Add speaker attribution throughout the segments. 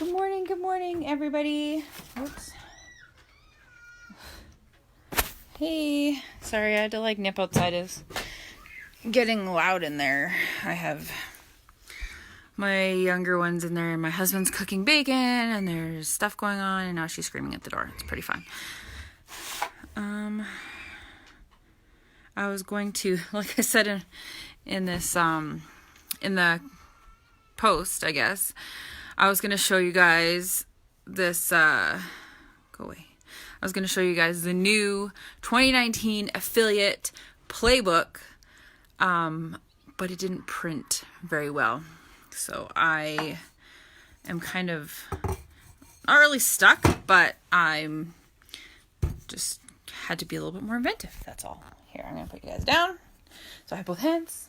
Speaker 1: Good morning, everybody. Oops. Hey, sorry, I had to nip outside. It's getting loud in there. I have my younger ones in there, and my husband's cooking bacon, and there's stuff going on, and now she's screaming at the door. It's pretty fun. I was going to, like I said in this, in the post, I guess, I was going to show you guys this, go away. I was going to show you guys the new 2019 affiliate playbook, but it didn't print very well. So I am kind of not really stuck, but I'm just had to be a little bit more inventive. That's all. Here, I'm going to put you guys down so I have both hands.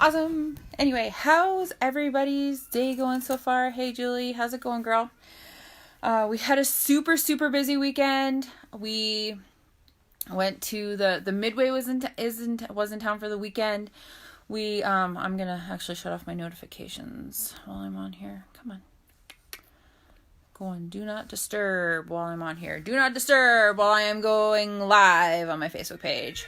Speaker 1: Awesome. Anyway, how's everybody's day going so far? Hey, Julie, how's it going, girl? We had a super busy weekend. We went to the Midway was in town for the weekend. I'm gonna actually shut off my notifications while I'm on here. Come on. Go on, do not disturb while I'm on here. Do not disturb while I am going live on my Facebook page.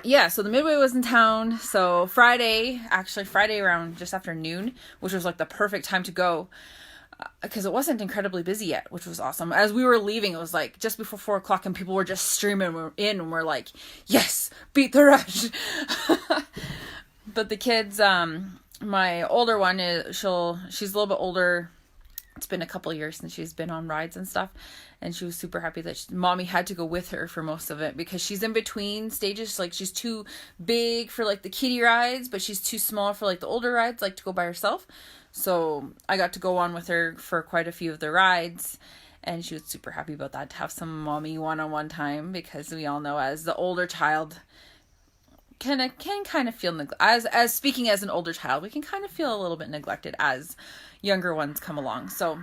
Speaker 1: Yeah, so the Midway was in town. So Friday around just after noon, which was like the perfect time to go. Because it wasn't incredibly busy yet, which was awesome. As we were leaving, it was like just before 4 o'clock and people were just streaming in and we're like, yes, beat the rush. But the kids, my older one, she's a little bit older. It's been a couple years since she's been on rides and stuff. And she was super happy that mommy had to go with her for most of it because she's in between stages. Like she's too big for like the kiddie rides, but she's too small for like the older rides, like to go by herself. So I got to go on with her for quite a few of the rides, and she was super happy about that, to have some mommy one-on-one time, because we all know as the older child can kind of feel as speaking as an older child, we can kind of feel a little bit neglected as younger ones come along. So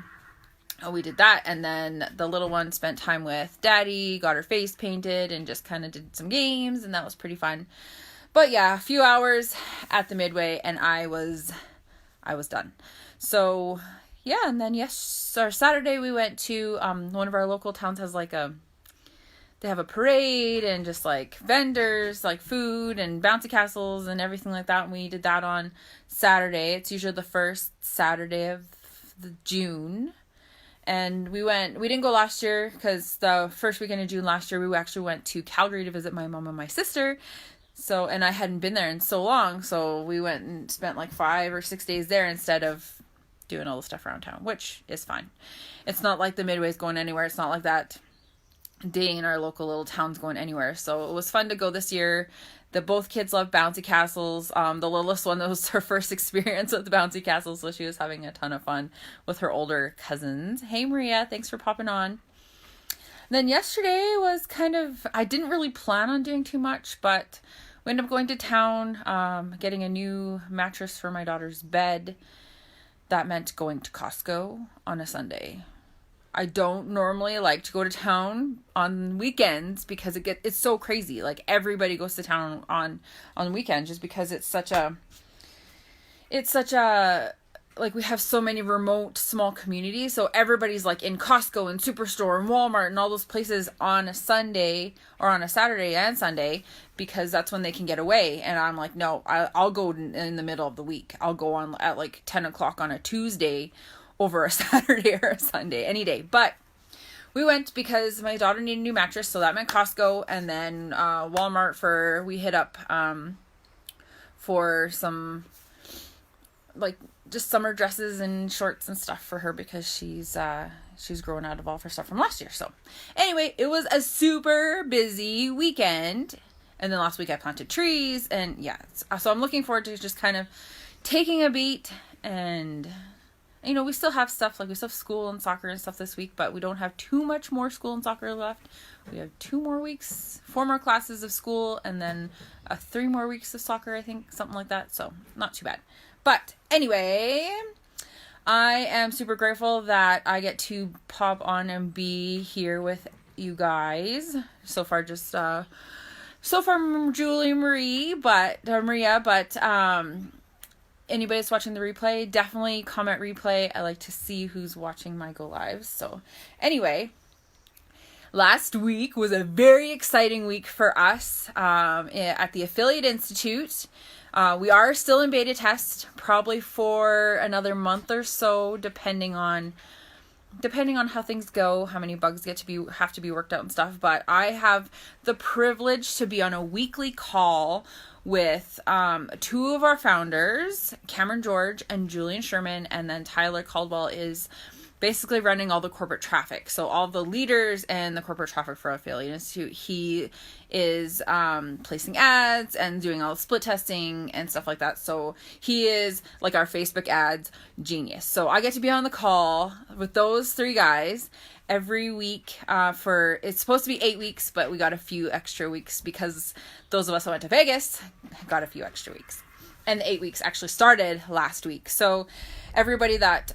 Speaker 1: we did that, and then the little one spent time with daddy, got her face painted, and just kind of did some games, and that was pretty fun. But yeah, a few hours at the Midway, and I was done. So yeah, and then Saturday we went to one of our local towns has they have a parade and just like vendors, like food and bouncy castles and everything like that. And we did that on Saturday. It's usually the first Saturday of June. And we didn't go last year because the first weekend of June last year we actually went to Calgary to visit my mom and my sister. So, and I hadn't been there in so long, so we went and spent like 5 or 6 days there instead of doing all the stuff around town, which is fine. It's not like the Midway's going anywhere. It's not like that day in our local little town's going anywhere. So it was fun to go this year. Both kids love bouncy castles. The littlest one, that was her first experience with the bouncy castles, so she was having a ton of fun with her older cousins. Hey, Maria, thanks for popping on. Then yesterday was I didn't really plan on doing too much, but we ended up going to town, getting a new mattress for my daughter's bed. That meant going to Costco on a Sunday. I don't normally like to go to town on weekends because it's so crazy. Like everybody goes to town on weekends just because it's such a like we have so many remote small communities, so everybody's like in Costco and Superstore and Walmart and all those places on a Sunday or on a Saturday and Sunday because that's when they can get away. And I'm like, no, I'll go in the middle of the week. I'll go on at like 10 o'clock on a Tuesday over a Saturday or a Sunday, any day. But we went because my daughter needed a new mattress, so that meant Costco, and then Walmart we hit up for some like just summer dresses and shorts and stuff for her because she's growing out of all of her stuff from last year. So anyway, it was a super busy weekend. And then last week I planted trees, and yeah, so I'm looking forward to just kind of taking a beat. And we still have stuff, like we still have school and soccer and stuff this week, but we don't have too much more school and soccer left. We have 2 more weeks, 4 more classes of school, and then 3 more weeks of soccer, I think, something like that. So not too bad. But anyway, I am super grateful that I get to pop on and be here with you guys. So far, Julie Maria, but anybody that's watching the replay, definitely comment replay. I like to see who's watching my go lives. So anyway, last week was a very exciting week for us at the Affiliate Institute. We are still in beta test, probably for another month or so, depending on how things go, how many bugs have to be worked out and stuff. But I have the privilege to be on a weekly call with two of our founders, Cameron George and Julian Sherman, and then Tyler Caldwell is basically running all the corporate traffic. So all the leaders and the corporate traffic for Affiliate Institute. He is placing ads and doing all the split testing and stuff like that. So he is like our Facebook ads genius. So I get to be on the call with those three guys every week it's supposed to be 8 weeks, but we got a few extra weeks because those of us that went to Vegas got a few extra weeks. And the 8 weeks actually started last week. So everybody that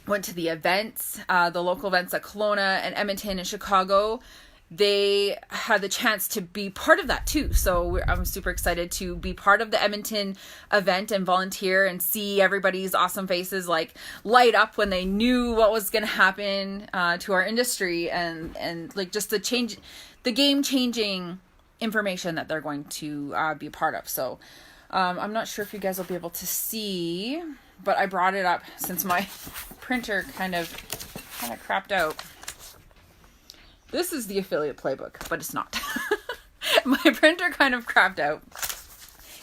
Speaker 1: went to the events, the local events at Kelowna and Edmonton and Chicago, they had the chance to be part of that too. So I'm super excited to be part of the Edmonton event and volunteer and see everybody's awesome faces like light up when they knew what was going to happen to our industry and like just the game changing information that they're going to be part of. So I'm not sure if you guys will be able to see, but I brought it up since my printer kind of crapped out. This is the affiliate playbook, but it's not. My printer kind of crapped out.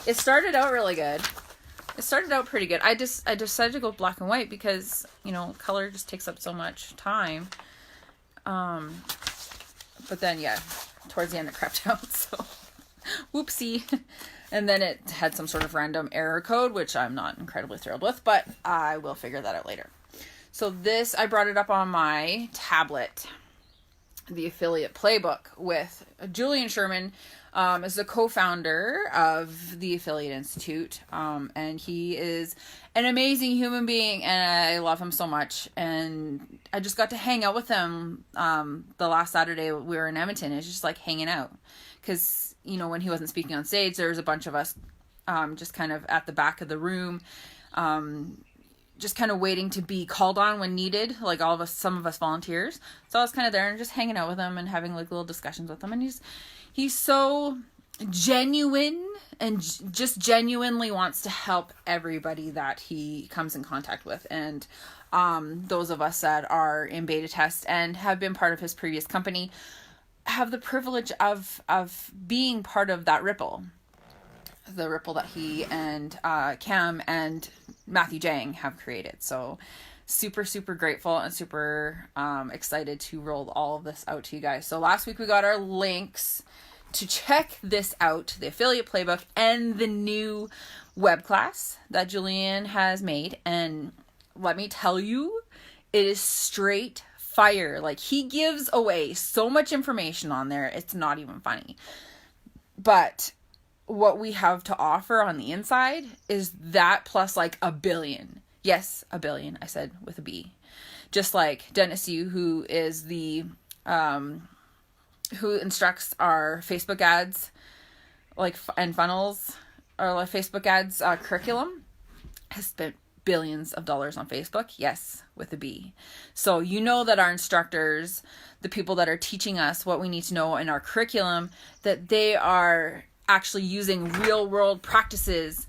Speaker 1: It started out really good. It started out pretty good. I decided to go black and white because, color just takes up so much time. But then, yeah, towards the end it crapped out, so whoopsie. And then it had some sort of random error code, which I'm not incredibly thrilled with, but I will figure that out later. So this, I brought it up on my tablet, the affiliate playbook, with Julian Sherman is the co-founder of the Affiliate Institute, and he is an amazing human being, and I love him so much. And I just got to hang out with him the last Saturday we were in Edmonton. It's just like hanging out because when he wasn't speaking on stage, there was a bunch of us just kind of at the back of the room, just kind of waiting to be called on when needed, like some of us volunteers. So I was kind of there and just hanging out with him and having like little discussions with him. And he's so genuine and just genuinely wants to help everybody that he comes in contact with. And those of us that are in beta test and have been part of his previous company have the privilege of being part of that ripple. The ripple that he and Cam and Matthew Jang have created. So super, super grateful and super excited to roll all of this out to you guys. So last week we got our links to check this out, the affiliate playbook and the new web class that Julian has made. And let me tell you, it is straight fire. Like, he gives away so much information on there. It's not even funny. But what we have to offer on the inside is that plus like a billion. Yes, a billion. I said with a B. Just like Dennis Yu, who is the who instructs our Facebook ads and funnels, or like Facebook ads curriculum, has spent billions of dollars on Facebook. Yes, with a B. So that our instructors, the people that are teaching us what we need to know in our curriculum, that they are actually using real world practices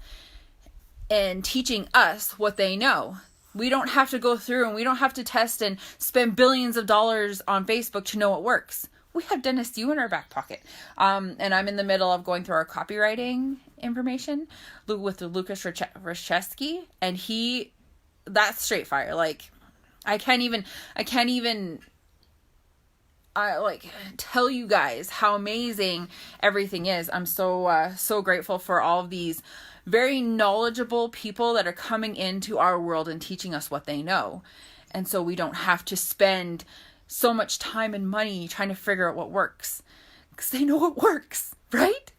Speaker 1: and teaching us what they know. We don't have to go through and we don't have to test and spend billions of dollars on Facebook to know what works. We have Dennis Yu in our back pocket. And I'm in the middle of going through our copywriting information with Lucas Rashevsky, and that's straight fire. Like, I can't even tell you guys how amazing everything is. I'm so grateful for all of these very knowledgeable people that are coming into our world and teaching us what they know. And so we don't have to spend so much time and money trying to figure out what works, because they know what works, right?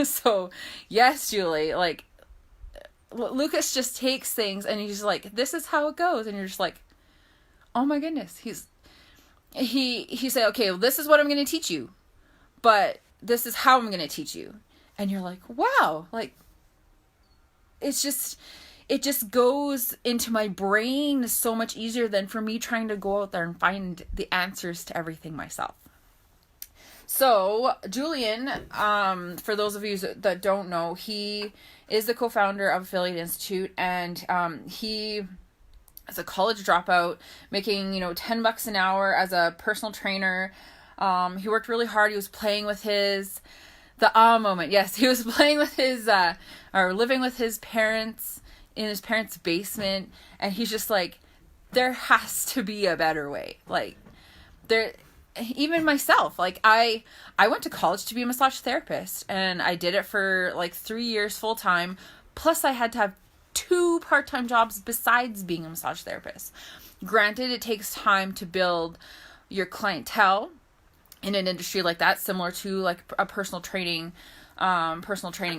Speaker 1: So yes, Julie, like, Lucas just takes things and he's like, this is how it goes. And you're just like, oh my goodness. He said, okay, well, this is what I'm going to teach you, but this is how I'm going to teach you. And you're like, wow, like, it's just, it just goes into my brain so much easier than for me trying to go out there and find the answers to everything myself. So Julian, for those of you that don't know, he is the co-founder of Affiliate Institute, and he is a college dropout, making, $10 an hour as a personal trainer. He worked really hard. He was playing with the moment. Yes, he was playing with or living with his parents in his parents' basement, and he's just like, there has to be a better way. Like, even myself, like I went to college to be a massage therapist, and I did it for like 3 years full time. Plus I had to have 2 part-time jobs besides being a massage therapist. Granted, it takes time to build your clientele in an industry like that, similar to like a personal training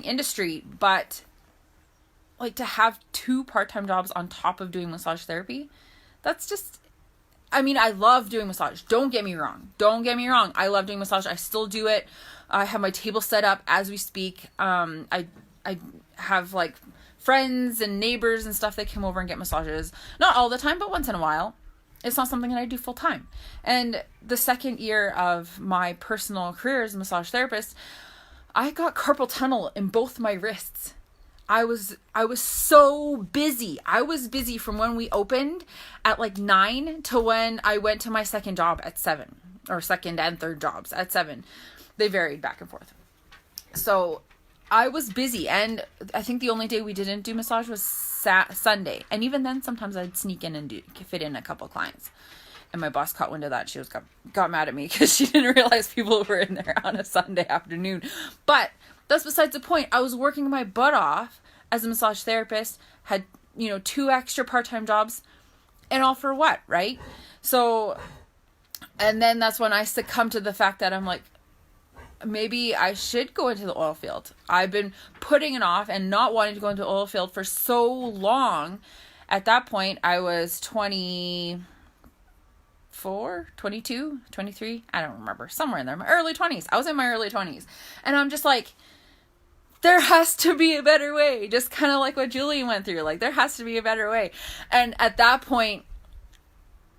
Speaker 1: industry, but like to have 2 part-time jobs on top of doing massage therapy, that's just, I mean, I love doing massage. Don't get me wrong. I love doing massage. I still do it. I have my table set up as we speak. I have like friends and neighbors and stuff that come over and get massages. Not all the time, but once in a while. It's not something that I do full time. And the second year of my personal career as a massage therapist, I got carpal tunnel in both my wrists. I was so busy. I was busy from when we opened at like 9 to when I went to my second job at 7, or second and third jobs at 7. They varied back and forth. So I was busy, and I think the only day we didn't do massage was Sunday. And even then, sometimes I'd sneak in and fit in a couple clients. And my boss caught wind of that. She got mad at me because she didn't realize people were in there on a Sunday afternoon. But that's besides the point. I was working my butt off as a massage therapist, had, 2 extra part-time jobs, and all for what, right? So, and then that's when I succumbed to the fact that I'm like, maybe I should go into the oil field. I've been putting it off and not wanting to go into the oil field for so long. At that point, I was 24, 22, 23. I don't remember. Somewhere in there. My early 20s. I was in my early 20s. And I'm just like, there has to be a better way. Just kind of like what Julian went through. Like, there has to be a better way. And at that point,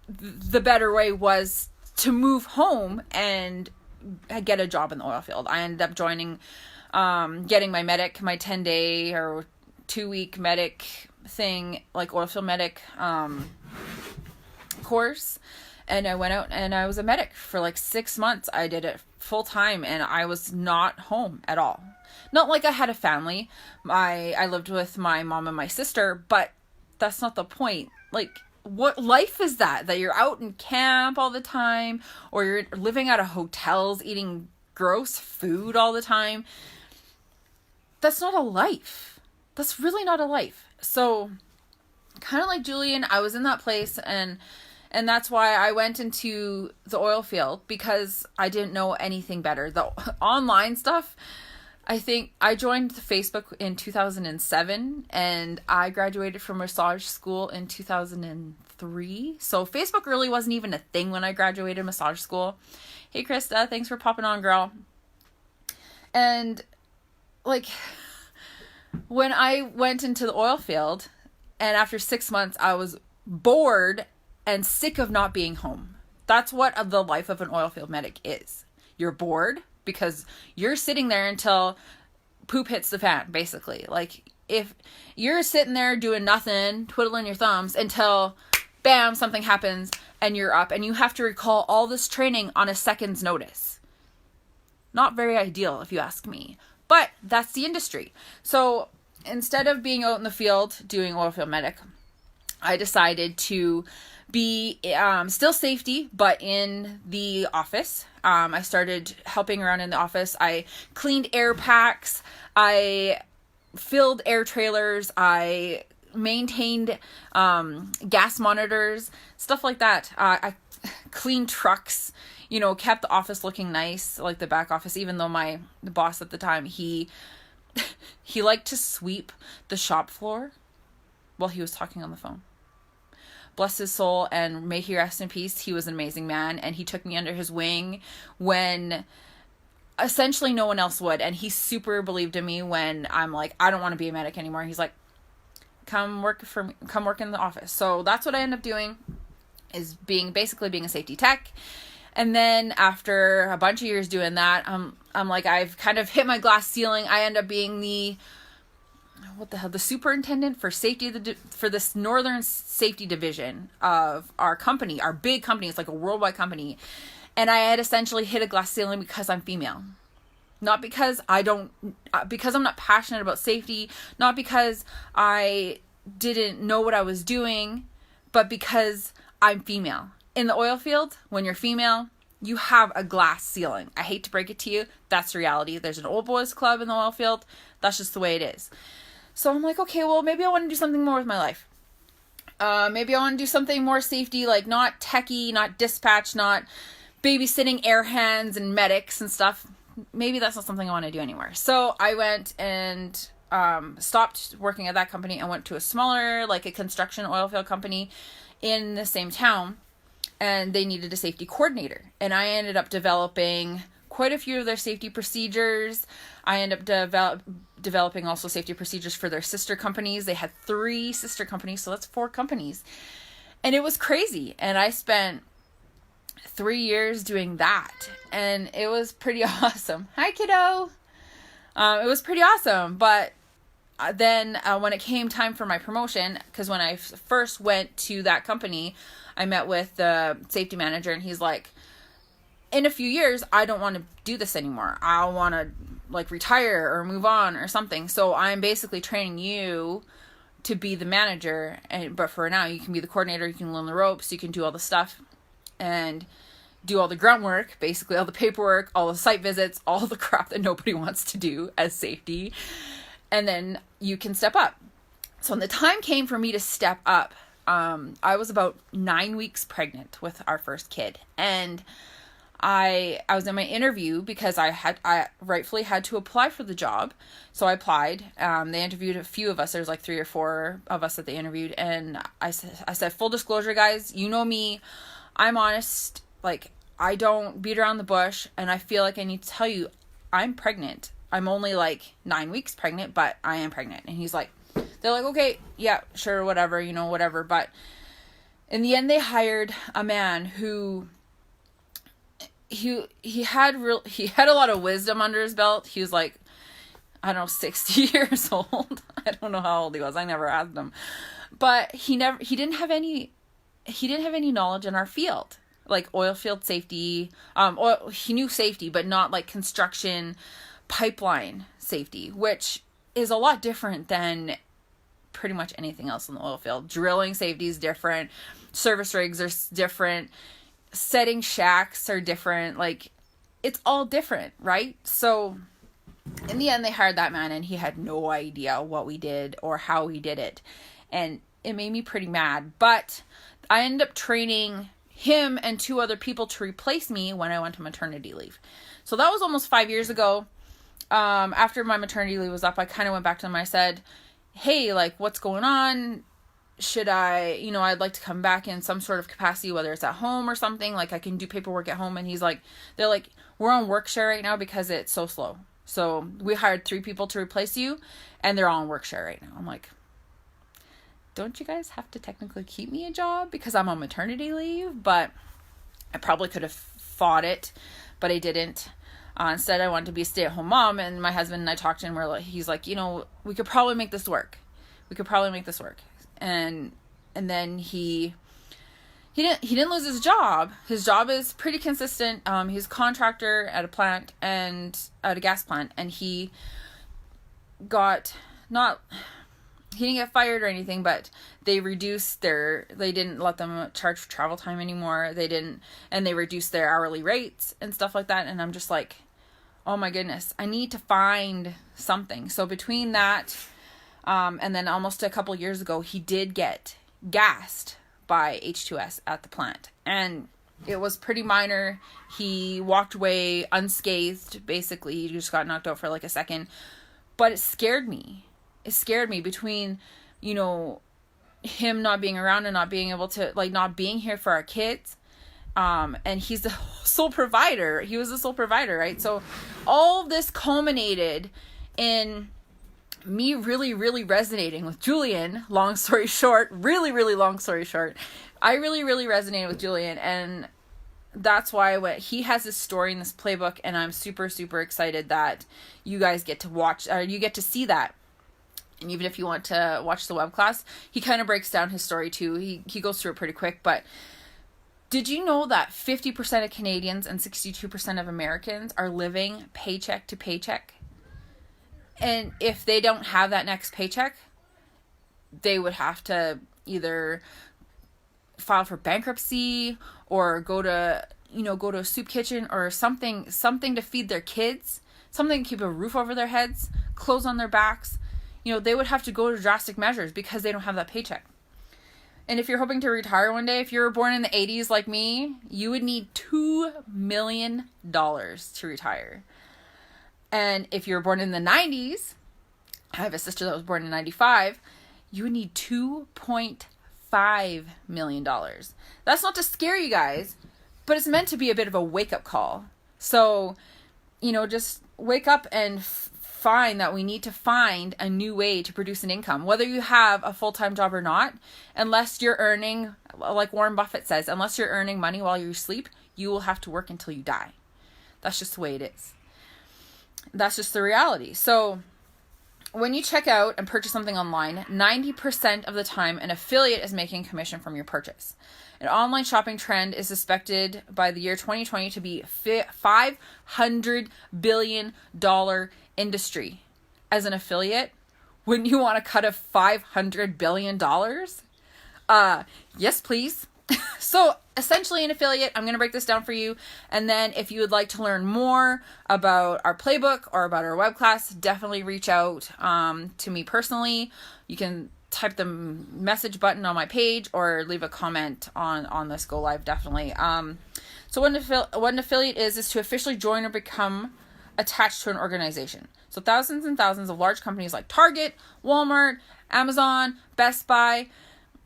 Speaker 1: the better way was to move home and get a job in the oil field. I ended up joining, getting my 10-day or 2-week medic thing, like oil field medic course. And I went out and I was a medic for like 6 months. I did it full time, and I was not home at all. Not like I had a family. I lived with my mom and my sister, but that's not the point. Like, what life is that you're out in camp all the time, or you're living out of hotels, eating gross food all the time? That's not a life. That's really not a life. So kind of like Julian, I was in that place, and that's why I went into the oil field, because I didn't know anything better. The online stuff, I think I joined Facebook in 2007, and I graduated from massage school in 2003. So Facebook really wasn't even a thing when I graduated massage school. Hey, Krista, thanks for popping on, girl. And like, when I went into the oil field, and after 6 months, I was bored and sick of not being home. That's what the life of an oil field medic is. You're bored because you're sitting there until poop hits the fan, basically. Like, if you're sitting there doing nothing, twiddling your thumbs, until bam, something happens and you're up, and you have to recall all this training on a second's notice. Not very ideal, if you ask me. But that's the industry. So instead of being out in the field doing oil field medic, I decided to be still safety, but in the office. I started helping around in the office. I cleaned air packs. I filled air trailers. I maintained gas monitors, stuff like that. I cleaned trucks, kept the office looking nice, like the back office, even though the boss at the time, he liked to sweep the shop floor while he was talking on the phone. Bless his soul, and may he rest in peace. He was an amazing man, and he took me under his wing when essentially no one else would. And he super believed in me when I'm like, I don't want to be a medic anymore. He's like, come work in the office. So that's what I end up doing, is basically being a safety tech. And then after a bunch of years doing that, I'm like, I've kind of hit my glass ceiling. I end up being the superintendent for safety for this Northern Safety Division of our company, our big company. It's like a worldwide company. And I had essentially hit a glass ceiling because I'm female. Not because because I'm not passionate about safety, not because I didn't know what I was doing, but because I'm female. In the oil field, when you're female, you have a glass ceiling. I hate to break it to you. That's reality. There's an old boys club in the oil field. That's just the way it is. So I'm like, okay, well, maybe I want to do something more with my life. Maybe I want to do something more safety, like not techie, not dispatch, not babysitting air hands and medics and stuff. Maybe that's not something I want to do anymore. So I went and stopped working at that company and went to a smaller, like a construction oil field company in the same town. And they needed a safety coordinator. And I ended up developing quite a few of their safety procedures. I ended up developing also safety procedures for their sister companies. They had 3 sister companies, so that's 4 companies. And it was crazy. And I spent 3 years doing that. And it was pretty awesome. Hi, kiddo. It was pretty awesome. But then when it came time for my promotion, because when I first went to that company, I met with the safety manager, and he's like, in a few years, I don't want to do this anymore. I want to like retire or move on or something. So I'm basically training you to be the manager. But for now, you can be the coordinator. You can learn the ropes. You can do all the stuff and do all the grunt work, basically all the paperwork, all the site visits, all the crap that nobody wants to do as safety. And then you can step up. So when the time came for me to step up, I was about 9 weeks pregnant with our first kid. And I was in my interview because I rightfully had to apply for the job. So I applied. They interviewed a few of us. There's like 3 or 4 of us that they interviewed. And I said, full disclosure, guys, you know me. I'm honest. Like, I don't beat around the bush. And I feel like I need to tell you, I'm pregnant. I'm only like 9 weeks pregnant, but I am pregnant. And he's like, they're like, okay, yeah, sure, whatever, whatever. But in the end, they hired a man who he had a lot of wisdom under his belt. He was like, I don't know, 60 years old. I don't know how old he was. I never asked him. But he didn't have any knowledge in our field, like oil field safety. He knew safety, but not like construction pipeline safety, which is a lot different than pretty much anything else in the oil field. Drilling safety is different. Service rigs are different. Setting shacks are different. Like, it's all different, right? So in the end, they hired that man, and he had no idea what we did or how we did it. And it made me pretty mad. But I ended up training him and 2 other people to replace me when I went to maternity leave. So that was almost 5 years ago. After my maternity leave was up, I kind of went back to them. I said, hey, like, what's going on? Should I, I'd like to come back in some sort of capacity, whether it's at home or something, like I can do paperwork at home. And they're like, we're on work share right now because it's so slow. So we hired 3 people to replace you, and they're all on work share right now. I'm like, don't you guys have to technically keep me a job because I'm on maternity leave? But I probably could have fought it, but I didn't. Instead, I wanted to be a stay-at-home mom, and my husband and I talked to him. He's like, we could probably make this work. And then he didn't lose his job. His job is pretty consistent. He's a contractor at a plant and at a gas plant, and he didn't get fired or anything, but they didn't let them charge for travel time anymore. And they reduced their hourly rates and stuff like that. And I'm just like, oh my goodness, I need to find something. So between that, and then almost a couple years ago, he did get gassed by H2S at the plant. And it was pretty minor. He walked away unscathed, basically. He just got knocked out for like a second. But it scared me. Between, him not being around and not being able to, like, not being here for our kids. And he's the sole provider. He was the sole provider, right? So all this culminated in me really, really resonating with Julian, long story short, really, really long story short, I really, really resonated with Julian, and that's why he has this story in this playbook, and I'm super, super excited that you guys get to watch, you get to see that. And even if you want to watch the web class, he kind of breaks down his story too. He goes through it pretty quick, but did you know that 50% of Canadians and 62% of Americans are living paycheck to paycheck? And if they don't have that next paycheck, they would have to either file for bankruptcy or go to a soup kitchen or something to feed their kids, something to keep a roof over their heads, clothes on their backs. They would have to go to drastic measures because they don't have that paycheck. And if you're hoping to retire one day, if you were born in the 80s like me, you would need $2 million to retire. And if you were born in the 90s, I have a sister that was born in 95, you would need $2.5 million. That's not to scare you guys, but it's meant to be a bit of a wake-up call. So, just wake up and find that we need to find a new way to produce an income, whether you have a full-time job or not. Unless you're earning, like Warren Buffett says, unless you're earning money while you sleep, you will have to work until you die. That's just the way it is. That's just the reality. So when you check out and purchase something online, 90% of the time an affiliate is making commission from your purchase. An online shopping trend is expected by the year 2020 to be $500 billion industry. As an affiliate, wouldn't you want to cut a $500 billion? Yes, please. So essentially an affiliate, I'm going to break this down for you. And then if you would like to learn more about our playbook or about our web class, definitely reach out to me personally. You can type the message button on my page or leave a comment on this Go Live, definitely. So what an affiliate is to officially join or become attached to an organization. So thousands and thousands of large companies like Target, Walmart, Amazon, Best Buy,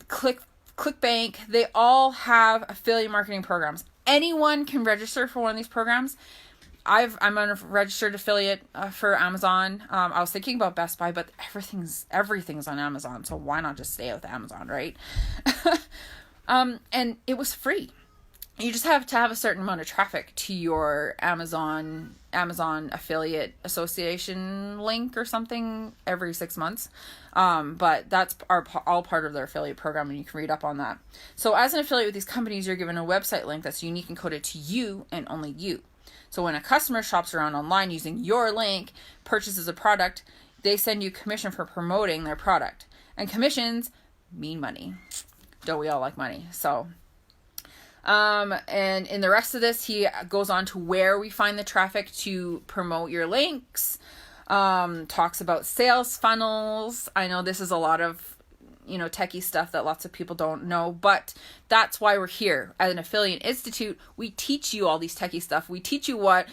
Speaker 1: ClickBank, they all have affiliate marketing programs. Anyone can register for one of these programs. I'm a registered affiliate for Amazon. I was thinking about Best Buy, but everything's on Amazon, so why not just stay with Amazon, right? And it was free. You just have to have a certain amount of traffic to your Amazon affiliate association link or something every 6 months. But that's all part of their affiliate program, and you can read up on that. So as an affiliate with these companies, you're given a website link that's unique and coded to you and only you. So when a customer shops around online using your link, purchases a product, they send you commission for promoting their product. And commissions mean money. Don't we all like money? So and in the rest of this, he goes on to where we find the traffic to promote your links, talks about sales funnels. I know this is a lot of, techie stuff that lots of people don't know, but that's why we're here. At an affiliate institute, we teach you all these techie stuff. We teach you what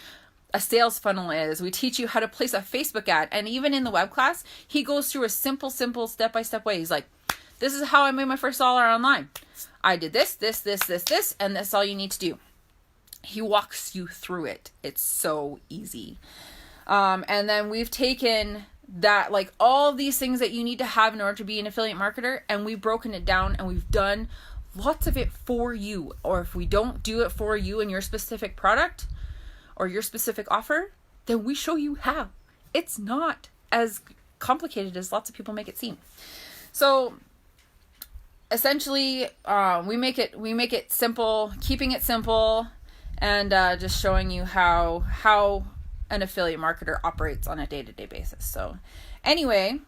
Speaker 1: a sales funnel is. We teach you how to place a Facebook ad. And even in the web class, he goes through a simple step-by-step way. He's like, this is how I made my first dollar online. I did this, and that's all you need to do. He walks you through it. It's so easy. And then we've taken that, like all of these things that you need to have in order to be an affiliate marketer, and we've broken it down and we've done lots of it for you. Or if we don't do it for you in your specific product or your specific offer, then we show you how. It's not as complicated as lots of people make it seem. So essentially, we make it simple, keeping it simple, and just showing you how an affiliate marketer operates on a day-to-day basis. So anyway,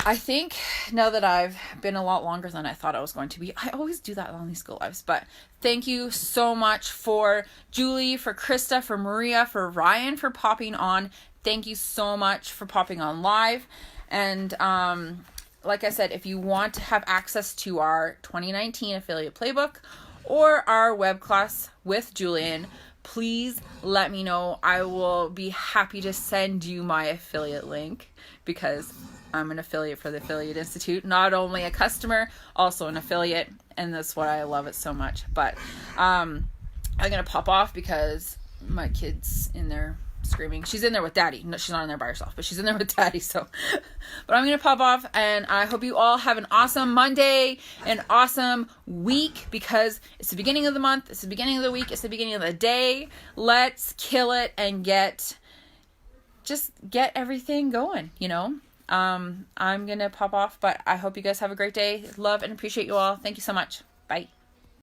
Speaker 1: I think now that I've been a lot longer than I thought I was going to be, I always do that on these Go Lives, but thank you so much for Julie, for Krista, for Maria, for Ryan for popping on. Thank you so much for popping on live. And like I said, if you want to have access to our 2019 affiliate playbook or our web class with Julian, please let me know. I will be happy to send you my affiliate link because I'm an affiliate for the Affiliate Institute. Not only a customer, also an affiliate. And that's why I love it so much. But I'm going to pop off because my kid's in there screaming. She's in there with Daddy. No, she's not in there by herself, but she's in there with Daddy. So, but I'm going to pop off, and I hope you all have an awesome Monday, an awesome week, because it's the beginning of the month, it's the beginning of the week, it's the beginning of the day. Let's kill it and get everything going, you know? I'm going to pop off, but I hope you guys have a great day. Love and appreciate you all. Thank you so much. Bye.